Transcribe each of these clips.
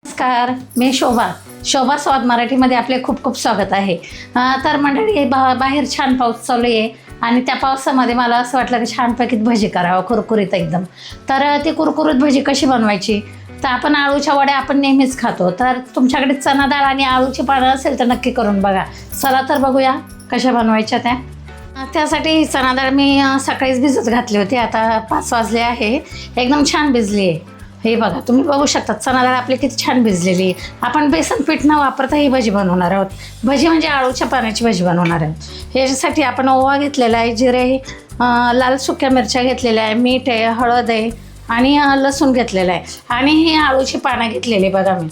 नमस्कार, मी शोभा स्वाद मराठीमध्ये आपले खूप खूप स्वागत आहे. तर मंडळी, बाहेर छान पाऊस चालू आहे आणि त्या पावसामध्ये मला असं वाटलं की छानपैकी भजी करावं, कुरकुरीत एकदम. तर ती कुरकुरीत भजी कशी बनवायची? तर आपण आळूच्या वड्या आपण नेहमीच खातो. तर तुमच्याकडे चना डाळ आणि आळूची पानं असेल तर नक्की करून बघा. चला तर बघूया कशा बनवायच्या त्या. त्यासाठी चना डाळ मी सकाळीच भिजत घातली होती. आता 5 वाजले आहे. एकदम छान भिजली आहे. हे बघा, तुम्ही बघू शकता चना डाळ आपली किती छान भिजलेली आहे. आपण बेसन पीठ न वापरता ही भजी बनवणार आहोत. भजी म्हणजे आळूच्या पाण्याची भजी बनवणार आहोत. याच्यासाठी आपण ओवा घेतलेला आहे, जिरे, लाल सुक्या मिरच्या घेतलेल्या आहे, मीठ आहे, हळद आहे आणि लसूण घेतलेलं आहे आणि ही आळूची पानं घेतलेली बघा मी.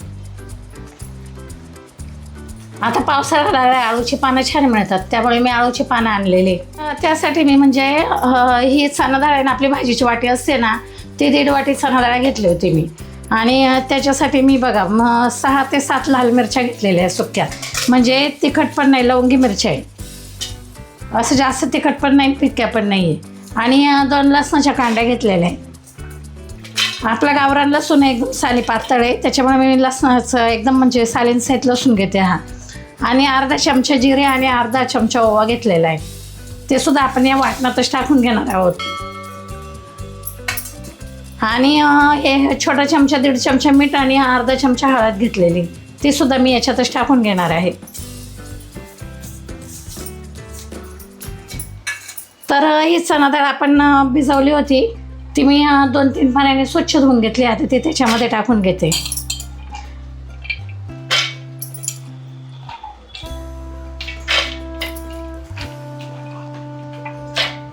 आता पावसाळ्यात आळूची पानं छान मिळतात, त्यामुळे मी आळूची पानं आणलेली. त्यासाठी मी म्हणजे ही चना डाळ आहे ना, आपली भाजीची वाटी असते ना, ती 1.5 वाटी चना डाळ घेतली होती मी. आणि त्याच्यासाठी मी बघा 6 ते 7 लाल मिरच्या घेतलेल्या आहे सुक्या, म्हणजे तिखट पण नाही, लवंगी मिरच्या आहे, असं जास्त तिखट पण नाही, फिक्क्या पण नाही आहे. आणि 2 लसणाच्या कांड्या घेतलेल्या आहे. आपला गावरान लसूण एकदम साली पातळ आहे, त्याच्यामुळे मी लसणाचं एकदम म्हणजे सालींसहित लसूण घेते. आणि अर्धा चमचा जिरे आणि अर्धा चमचा ओवा घेतलेला आहे, ते सुद्धा आपण या वाटणातच टाकून घेणार आहोत. आणि हे छोटा चमचा 1.5 चमचा मीठ आणि अर्धा चमचा हळद घेतलेली, ती सुद्धा मी याच्यातच टाकून घेणार आहे. तर ही चना डाळ आपण भिजवली होती, ती मी 2-3 पाण्याने स्वच्छ धुवून घेतली. आता ती त्याच्यामध्ये टाकून घेते.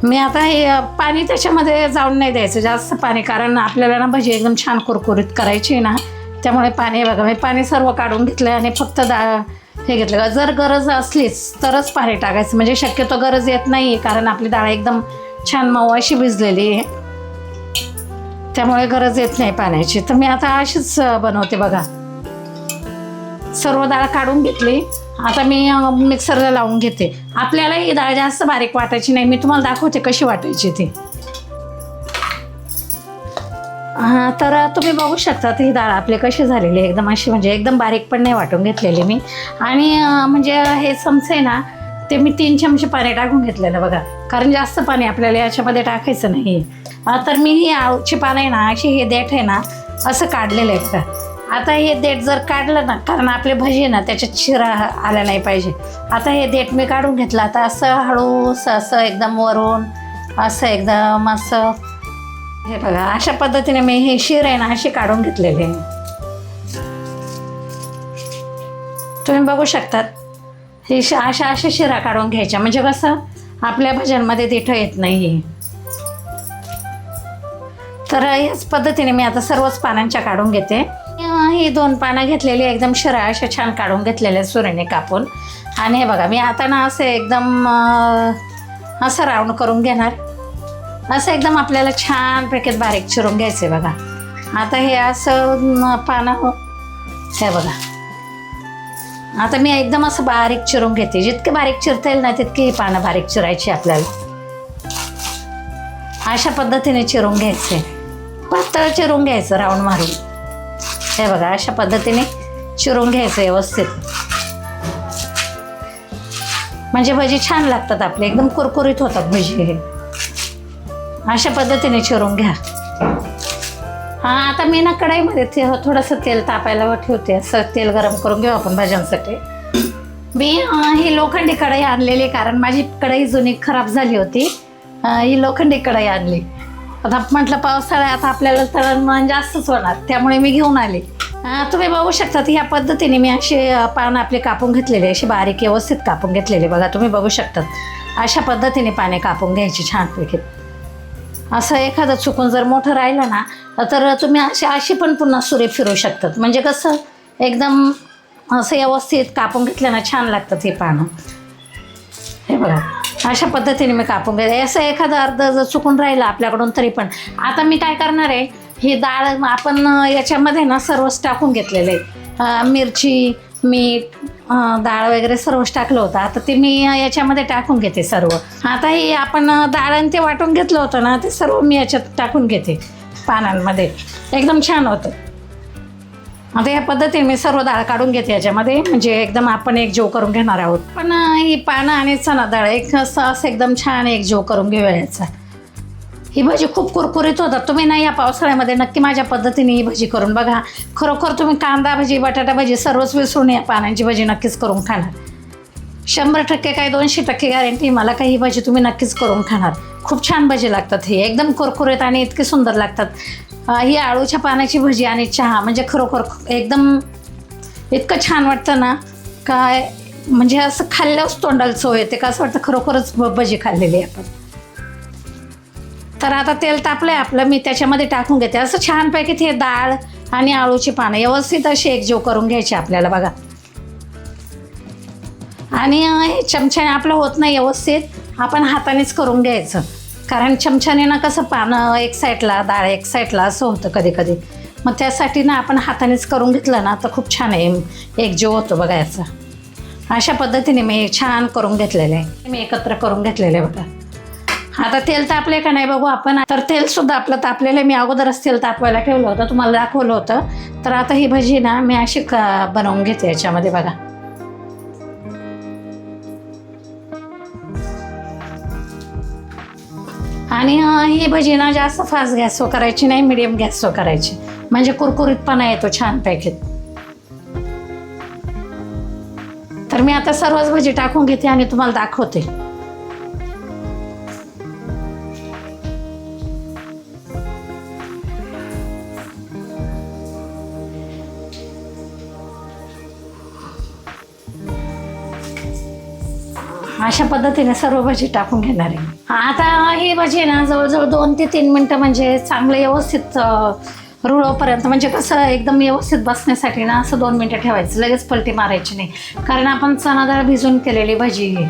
मी आता हे पाणी त्याच्यामध्ये जाऊन नाही द्यायचं जास्त पाणी, कारण आपल्याला ना भजी एकदम छान कुरकुरीत करायची ना, त्यामुळे पाणी बघा मी पाणी सर्व काढून घेतलं आणि फक्त हे घेतलं. जर गरज असलीच तरच पाणी टाकायचं, म्हणजे शक्यतो गरज येत नाही, कारण आपली डाळ एकदम छान मऊ अशी भिजलेली आहे, त्यामुळे गरज येत नाही पाण्याची. तर मी आता अशीच बनवते बघा. सर्व डाळ काढून घेतली. आता मी मिक्सरला लावून घेते. आपल्याला ही डाळ जास्त बारीक वाटायची नाही, मी तुम्हाला दाखवते कशी वाटायची ती. तर तुम्ही बघू शकता ही डाळ आपली कशी झालेली आहे, एकदम अशी म्हणजे एकदम बारीक पण नाही वाटून घेतलेली मी. आणि म्हणजे हे चमचे ना, ते मी 3 चमचे पाणी टाकून घेतलेलं बघा, कारण जास्त पाणी आपल्याला याच्यामध्ये टाकायचं नाही. तर मी ही आळूची पानं आहे ना, अशी हे देठ आहे ना असं काढलेलं आहे बघा. आता हे देठ जर काढलं ना, कारण आपले भजी ना त्याच्यात शिरा आला नाही पाहिजे. आता हे देठ मी काढून घेतलं. आता असं हळूस असं एकदम वरून असं एकदम असं हे बघा, अशा पद्धतीने मी हे शिर आहे ना अशी काढून घेतलेले. तुम्ही बघू शकतात हे अशा शिरा काढून घ्यायच्या, म्हणजे कसं आपल्या भज्यांमध्ये देठ येत नाही. तर याच पद्धतीने मी आता सर्वच पानांच्या काढून घेते. ही 2 पानं घेतलेली एकदम शिरा अशा छान काढून घेतलेल्या सुरीने कापून. आणि हे बघा मी आता ना असं एकदम असं राऊंड करून घेणार. असं एकदम आपल्याला छानपैकी बारीक चिरून घ्यायचे बघा. आता हे असं पानं हे बघा, आता मी एकदम असं बारीक चिरून घेते. जितके बारीक चिरता येईल ना तितकी ही पानं बारीक चिरायची आपल्याला. अशा पद्धतीने चिरून घ्यायचे, पातळ चिरून घ्यायचं राऊंड मारून. हे बघा अशा पद्धतीने चिरून घ्यायचं व्यवस्थित, म्हणजे भजी छान लागतात आपले, एकदम कुरकुरीत होतात भजी हे. अशा पद्धतीने चिरून घ्या. आता मी ना कढईमध्ये थोडंसं तेल तापायला ठेवते. असं तेल गरम करून घेऊ आपण भाज्यांसाठी. मी ही लोखंडी कढई आणलेली, कारण माझी कढई जुनी खराब झाली होती. ही लोखंडी कढई आणली. आता म्हटलं पावसाळ्यात आपल्याला तळण जास्तच होणार, त्यामुळे मी घेऊन आले. तुम्ही बघू शकता ह्या पद्धतीने मी असे पानं आपले कापून घेतलेले, असे बारीक व्यवस्थित कापून घेतलेले बघा. तुम्ही बघू शकता अशा पद्धतीने पाने कापून घ्यायची छानपैकी. असं एखादं चुकून जर मोठं राहिलं ना, तर तुम्ही अशी पण पुन्हा सुरे फिरू शकतात, म्हणजे कसं एकदम असं व्यवस्थित कापून घेतलं ना छान लागतात हे पानं. हे बघा अशा पद्धतीने मी कापून घ्यायचं. असं एखादं अर्ध जर चुकून राहिलं आपल्याकडून तरी पण. आता मी काय करणार आहे, ही डाळ आपण याच्यामध्ये ना सर्वच टाकून घेतलेलं आहे. मिरची, मीठ, डाळ वगैरे सर्वच टाकलं होतं. आता ते मी याच्यामध्ये टाकून घेते सर्व. आता हे आपण डाळ आणि ते वाटून घेतलं होतं ना, ते सर्व मी याच्यात टाकून घेते. पानांमध्ये एकदम छान होतं. आता या पद्धतीने मी सर्व डाळ काढून घेते याच्यामध्ये, म्हणजे एकदम आपण एक जीव करून घेणार आहोत. पण ही पानं आणि चणा डाळ एक असं एकदम छान एक जीव करून घेऊया याचा. ही भजी खूप कुरकुरीत होतात. तुम्ही ना या पावसाळ्यामध्ये नक्की माझ्या पद्धतीने ही भजी करून बघा. खरोखर तुम्ही कांदा भजी, बटाटा भजी सर्वच विसरून या पानांची भजी नक्कीच करून खाणार. 100% काय 200% गॅरंटी मला काही ही भजी तुम्ही नक्कीच करून खाणार. खूप छान भजी लागतात. ही एकदम कुरकुरीत आणि इतके सुंदर लागतात. ही आळूच्या पानाची भजी आणि चहा म्हणजे खरोखर एकदम इतकं छान वाटतं ना, काय म्हणजे असं खाल्ल्यावर तोंडाला चव येते का, असं वाटतं खरोखरच भजी खाल्लेली आपण. तर आता तेल तापलं आहे आपलं, मी त्याच्यामध्ये टाकून घेते. असं छानपैकी ते डाळ आणि आळूची पानं व्यवस्थित अशी एकजीव करून घ्यायची आपल्याला बघा. आणि हे चमच्याने आपलं होत नाही व्यवस्थित, आपण हातानेच करून घ्यायचं. कारण चमच्याने ना कसं पानं एक साईडला डाळ एक साईडला असं होतं कधी कधी. मग त्यासाठी ना आपण हातानेच करून घेतलं ना तर खूप छान आहे, एकजीव होतो बघा याचा. अशा पद्धतीने मी छान करून घेतलेलं आहे, मी एकत्र करून घेतलेलं आहे बघा. आता तेल तापले का नाही बघू आपण. तर तेलसुद्धा आपलं तापलेलं आहे. मी अगोदरच तेल तापवायला ठेवलं होतं, तुम्हाला दाखवलं होतं. तर आता ही भजी ना मी अशी बनवून घेते याच्यामध्ये बघा. आणि ही भजी ना जास्त फास्ट गॅसवर करायची नाही, मिडियम गॅसवर करायची, म्हणजे कुरकुरीतपणा येतो छानपैकी. तर मी आता सर्वच भजी टाकून घेते आणि तुम्हाला दाखवते. अशा पद्धतीने सर्व भजी टाकून घेणार आहे. आता ही भजी ना जवळजवळ 2 ते 3 मिनटं म्हणजे चांगलं व्यवस्थित रुळोपर्यंत, म्हणजे कसं एकदम व्यवस्थित बसण्यासाठी ना असं 2 मिनटं ठेवायचं, लगेच पलटी मारायची नाही. कारण आपण चणा डाळ भिजून केलेली भजी आहे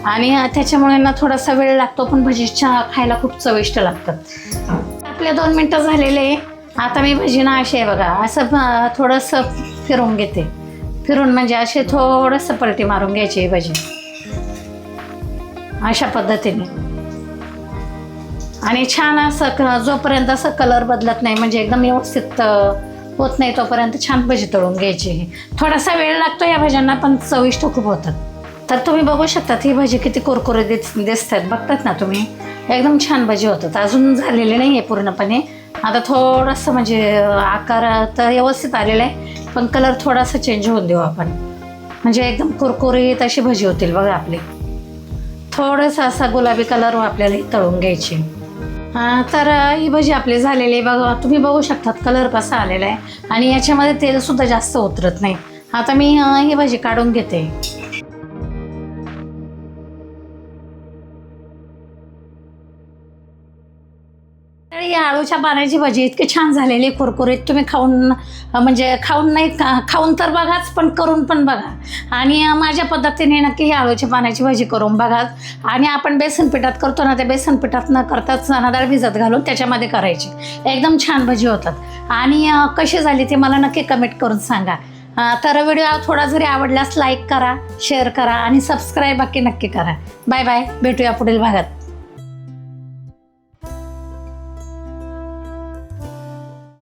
आणि त्याच्यामुळे ना थोडासा वेळ लागतो, पण भजी खायला खूप चविष्ट लागतात. आपले 2 मिनटं झालेले. आता मी भजी ना अशी आहे बघा, असं थोडंसं फिरवून घेते. फिरून म्हणजे असे थोडंसं पलटी मारून घ्यायची ही भजी अशा पद्धतीने. आणि छान असं जोपर्यंत असं कलर बदलत नाही, म्हणजे एकदम व्यवस्थित होत नाही तोपर्यंत छान भजी तळून घ्यायची. थोडासा वेळ लागतो या भज्यांना, पण चविष्ट खूप होतात. तर तुम्ही बघू शकतात ही भजी किती कुरकुरीत दिसतात, बघतात ना तुम्ही, एकदम छान भजी होतात. अजून झालेले नाही आहे पूर्णपणे. आता थोडंसं म्हणजे आकार तर व्यवस्थित आलेला आहे, पण कलर थोडासा चेंज होऊन देऊ आपण, म्हणजे एकदम कुरकुरीत अशी भजी होतील बघा आपली. थोडंसं असा गुलाबी कलर आपल्याला तळून घ्यायची. तर ही भजी आपली झालेली आहे बघा. तुम्ही बघू शकतात कलर कसा आलेला आहे आणि याच्यामध्ये तेलसुद्धा जास्त उतरत नाही. आता मी ही भजी काढून घेते. ही आळूच्या पानाची भजी इतकी छान झालेली कुरकुरीत. तुम्ही खाऊन म्हणजे खाऊन नाही खाऊन तर बघाच, पण करून पण बघा. आणि माझ्या पद्धतीने नक्की ही आळूच्या पानाची भजी करून बघा. आणि आपण बेसन पिठात करतो ना, त्या बेसन पिठात न करता चणा डाळ भिजत घालून त्याच्यामध्ये करायची, एकदम छान भजी होतात. आणि कशी झाली ते मला नक्की कमेंट करून सांगा. तर व्हिडिओ थोडा जरी आवडल्यास लाईक करा, शेअर करा आणि सबस्क्राईब बाकी नक्की करा. बाय बाय, भेटूया पुढील भागात.